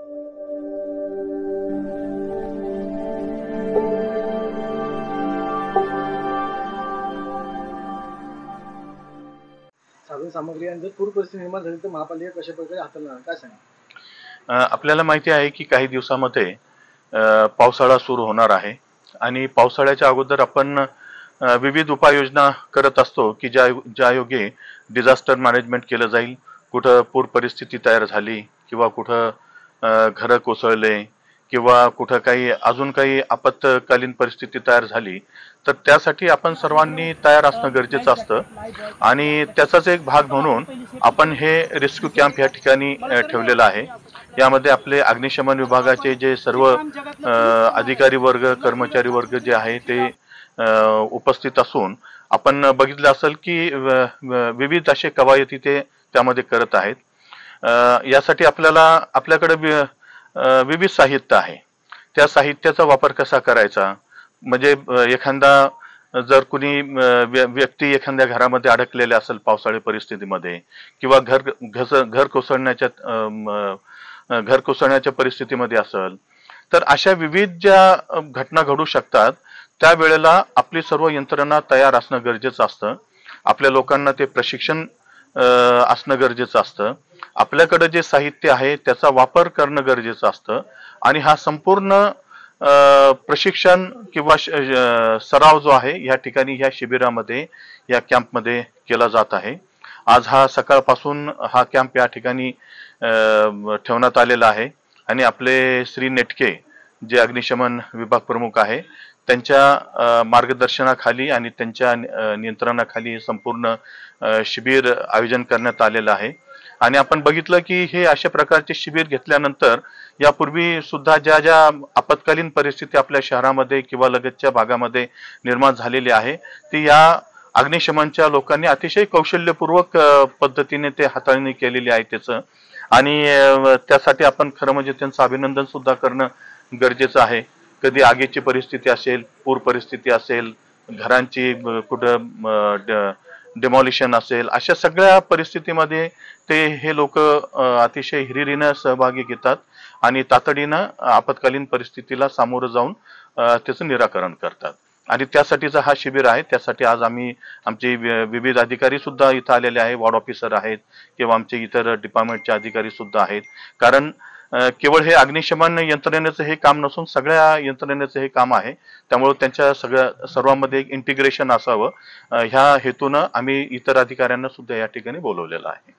साधन सामग्री आणि जर पूर परिस्थिती निर्माण झाली तर महापालिका कशा प्रकारे हाताळणार काय सांगा? आपल्याला माहिती आहे की काही दिवसामध्ये पावसाळा सुरू होणार आहे आणि पावसाळ्याच्या अगोदर आपण विविध उपाययोजना करत असतो की ज्या योगे डिझास्टर मॅनेजमेंट केलं जाईल. कुठं पूर परिस्थिती तयार झाली किंवा कुठं घरं कोसळले किंवा कुठं काही अजून काही आपत्कालीन परिस्थिती तयार झाली तर त्यासाठी आपण सर्वांनी तयार असणं गरजेचं असतं आणि त्याचाच एक भाग म्हणून आपण हे रेस्क्यू कॅम्प या ठिकाणी ठेवलेला आहे. यामध्ये आपले अग्निशमन विभागाचे जे सर्व अधिकारी वर्ग कर्मचारी वर्ग जे आहे ते उपस्थित असून आपण बघितलं असेल की विविध असे कवायती ते त्यामध्ये करत आहेत. यासाठी आपल्याकडे विविध साहित्य आहे. त्या साहित्याचा वापर कसा करायचा म्हणजे एखादा जर कुणी व्यक्ती एखाद्या घरामध्ये अडकलेले असेल पावसाळी परिस्थितीमध्ये किंवा घर कोसळण्याच्या परिस्थितीमध्ये असेल तर अशा विविध ज्या घटना घडू शकतात त्यावेळेला आपली सर्व यंत्रणा तयार असणं गरजेचं असतं. आपल्या लोकांना ते प्रशिक्षण असणं गरजेचं असतं. आपल्याकडे जे साहित्य आहे त्याचा वापर करणं गरजेचं असतं आणि हा संपूर्ण प्रशिक्षण किंवा सराव जो आहे या ठिकाणी या शिबिरामध्ये या कॅम्पमध्ये केला जात आहे. आज हा सकाळपासून हा कॅम्प या ठिकाणी ठेवण्यात आलेला आहे आणि आपले श्री नेटके जे अग्निशमन विभाग प्रमुख आहे त्यांच्या मार्गदर्शनाखाली आणि त्यांच्या नियंत्रणाखाली संपूर्ण शिबिर आयोजन करण्यात आलेलं आहे. आणि आपण बघितलं की हे अशा प्रकारचे शिबिर घेतल्यानंतर यापूर्वी सुद्धा ज्या ज्या आपत्कालीन परिस्थिती आपल्या शहरामध्ये किंवा लगतच्या भागामध्ये निर्माण झालेली आहे ती या अग्निशमनच्या लोकांनी अतिशय कौशल्यपूर्वक पद्धतीने ते हाताळणी केलेली आहे त्याचं आणि त्यासाठी आपण खरं म्हणजे त्यांचं अभिनंदन सुद्धा करणं गरजेचं आहे. कधी आगीची परिस्थिती असेल, पूर परिस्थिती असेल, घरांची कुठं डिमॉलिशन असेल, अशा सगळ्या परिस्थितीमध्ये हे लोक अतिशय हिरिरीनं सहभागी घेतात आणि तातडीनं आपत्कालीन परिस्थितीला सामोरं जाऊन त्याचं निराकरण करतात. आणि त्यासाठीचा हा शिबिर आहे. त्यासाठी आज आमचे विविध अधिकारी सुद्धा इथं आलेले आहे. वॉर्ड ऑफिसर आहेत किंवा आमचे इतर डिपार्टमेंटचे अधिकारी सुद्धा आहेत. कारण केवळ हे अग्निशमन यंत्रणेचं हे काम नसून सगळ्या यंत्रणेचं हे काम आहे. त्यामुळे त्यांच्या सर्वांमध्ये एक इंटिग्रेशन असावं ह्या हेतूनं आम्ही इतर अधिकाऱ्यांना सुद्धा या ठिकाणी बोलवलेलं आहे.